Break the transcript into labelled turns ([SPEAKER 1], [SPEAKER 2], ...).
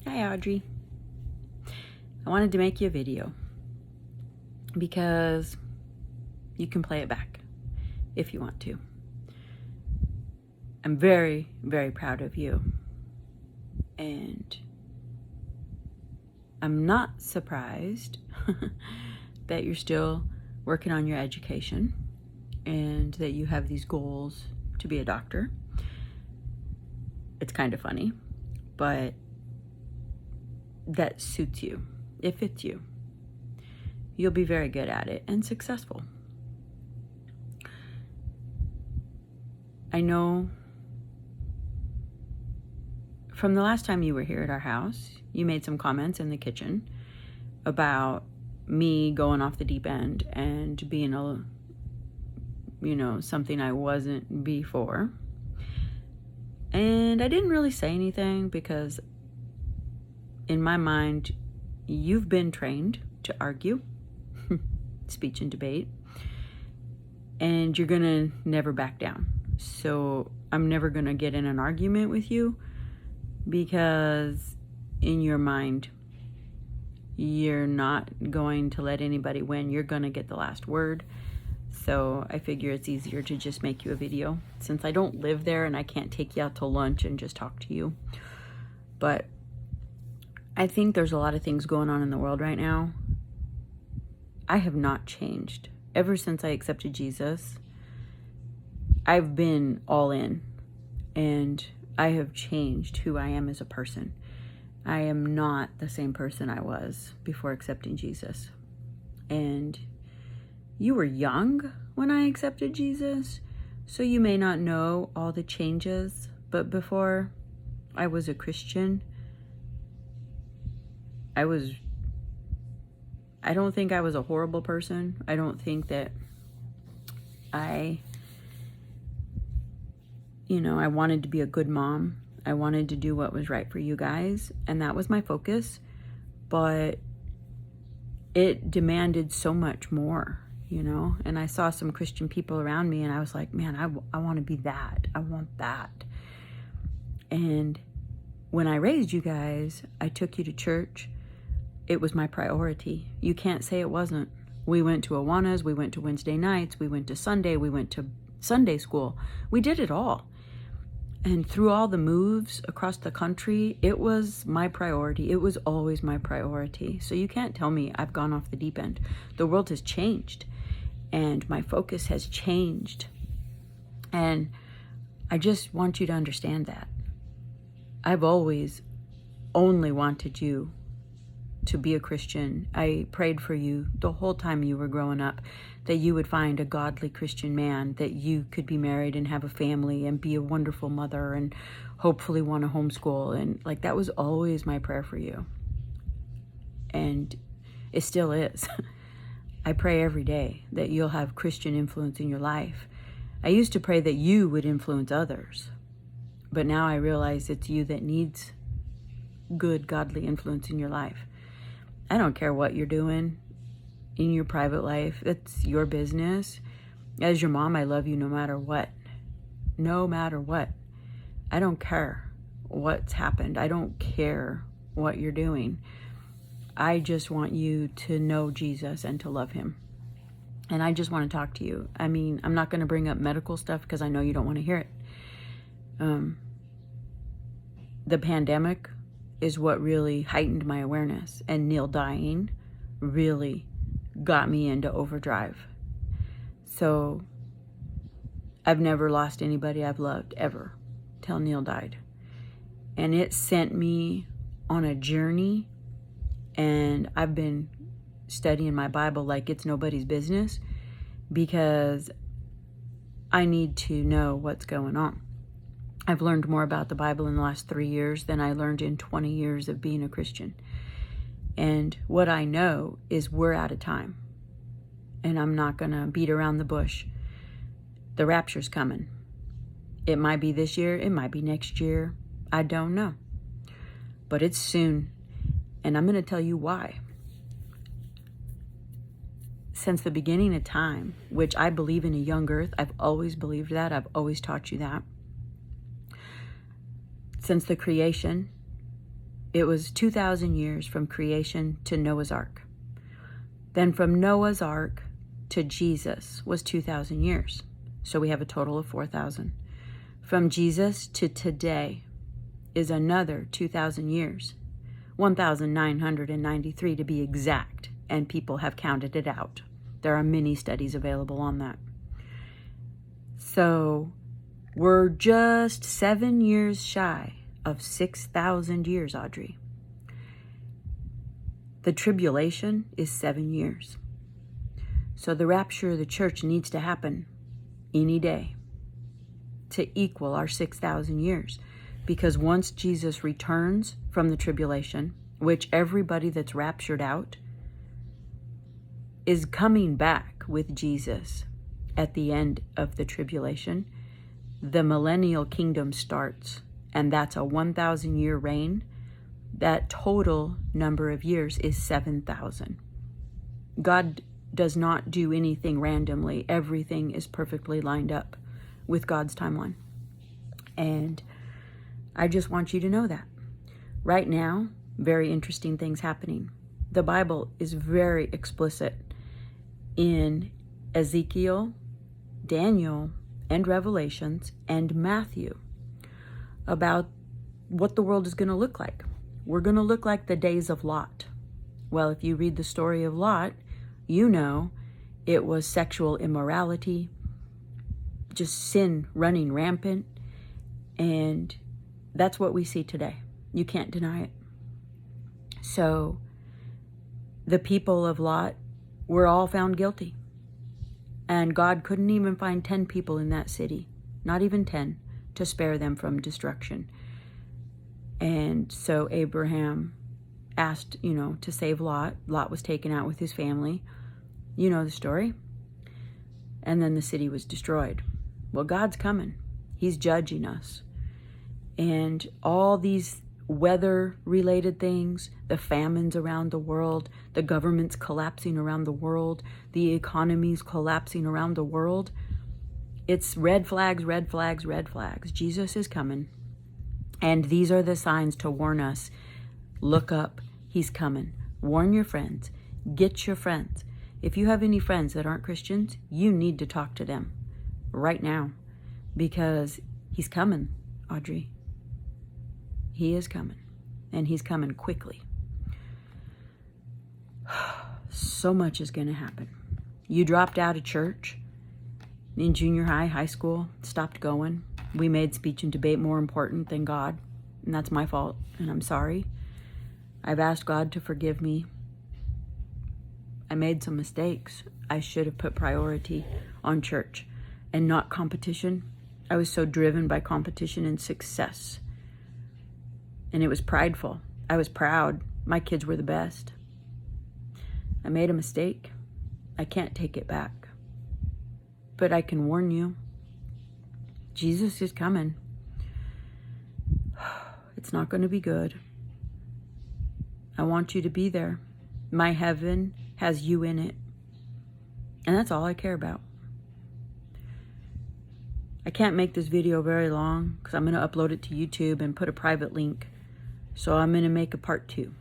[SPEAKER 1] Hi, Audrey. I wanted to make you a video because you can play it back if you want to. I'm very, very proud of you. And I'm not surprised that you're still working on your education and that you have these goals to be a doctor. It's kind of funny, but that suits you. It fits you. You'll be very good at it and successful. I know from the last time you were here at our house, you made some comments in the kitchen about me going off the deep end and being something I wasn't before. And I didn't really say anything because in my mind, you've been trained to argue, speech and debate, and you're gonna never back down. So I'm never gonna get in an argument with you because in your mind, you're not going to let anybody win. You're gonna get the last word. So I figure it's easier to just make you a video since I don't live there and I can't take you out to lunch and just talk to you. But I think there's a lot of things going on in the world right now. I have not changed. Ever since I accepted Jesus, I've been all in, and I have changed who I am as a person. I am not the same person I was before accepting Jesus. And you were young when I accepted Jesus, so you may not know all the changes, but before I was a Christian, I don't think I was a horrible person. I don't think that I wanted to be a good mom. I wanted to do what was right for you guys, and that was my focus. But it demanded so much more, and I saw some Christian people around me, and I was like, man, I want to be that. I want that. And when I raised you guys, I took you to church. It was my priority. You can't say it wasn't. We went to Awanas, we went to Wednesday nights, we went to Sunday, we went to Sunday school. We did it all. And through all the moves across the country, it was my priority. It was always my priority. So you can't tell me I've gone off the deep end. The world has changed, and my focus has changed. And I just want you to understand that. I've always only wanted you to be a Christian. I prayed for you the whole time you were growing up, that you would find a godly Christian man, that you could be married and have a family and be a wonderful mother and hopefully want to homeschool. And that was always my prayer for you. And it still is. I pray every day that you'll have Christian influence in your life. I used to pray that you would influence others, but now I realize it's you that needs good, godly influence in your life. I don't care what you're doing in your private life. That's your business. As your mom, I love you no matter what. No matter what. I don't care what's happened. I don't care what you're doing. I just want you to know Jesus and to love him. And I just want to talk to you. I mean, I'm not going to bring up medical stuff because I know you don't want to hear it. The pandemic is what really heightened my awareness, and Neil dying really got me into overdrive. So I've never lost anybody I've loved ever till Neil died. And it sent me on a journey, and I've been studying my Bible like it's nobody's business because I need to know what's going on. I've learned more about the Bible in the last 3 years than I learned in 20 years of being a Christian. And what I know is we're out of time. And I'm not going to beat around the bush. The rapture's coming. It might be this year. It might be next year. I don't know. But it's soon. And I'm going to tell you why. Since the beginning of time, which I believe in a young earth, I've always believed that. I've always taught you that. Since the creation, It was 2,000 years from creation to Noah's Ark. Then from Noah's Ark to Jesus was 2,000 years. So we have a total of 4,000. From Jesus to today is another 2,000 years. 1,993 to be exact, and people have counted it out. There are many studies available on that. So we're just 7 years shy of 6,000 years, Audrey. The tribulation is 7 years. So the rapture of the church needs to happen any day to equal our 6,000 years. Because once Jesus returns from the tribulation, which everybody that's raptured out is coming back with Jesus at the end of the tribulation, the millennial kingdom starts. And that's a 1,000-year reign. That total number of years is 7,000. God does not do anything randomly. Everything is perfectly lined up with God's timeline. And I just want you to know that. Right now, very interesting things happening. The Bible is very explicit in Ezekiel, Daniel, and Revelations, and Matthew about what the world is going to look like. We're going to look like the days of Lot. Well, if you read the story of Lot, you know it was sexual immorality, just sin running rampant, and that's what we see today. You can't deny it. So the people of Lot were all found guilty. And God couldn't even find 10 people in that city, not even 10, to spare them from destruction. And so Abraham asked, to save Lot. Lot was taken out with his family. You know the story. And then the city was destroyed. Well, God's coming. He's judging us. And all these weather-related things, the famines around the world, the governments collapsing around the world, the economies collapsing around the world, it's red flags, red flags, red flags. Jesus is coming. And these are the signs to warn us. Look up. He's coming. Warn your friends. Get your friends. If you have any friends that aren't Christians, you need to talk to them right now, because he's coming, Audrey. He is coming, and he's coming quickly. So much is going to happen. You dropped out of church in junior high, high school, stopped going. We made speech and debate more important than God, and that's my fault, and I'm sorry. I've asked God to forgive me. I made some mistakes. I should have put priority on church and not competition. I was so driven by competition and success. And it was prideful. I was proud. My kids were the best. I made a mistake. I can't take it back. But I can warn you, Jesus is coming. It's not going to be good. I want you to be there. My heaven has you in it. And that's all I care about. I can't make this video very long because I'm going to upload it to YouTube and put a private link. So I'm going to make a part 2.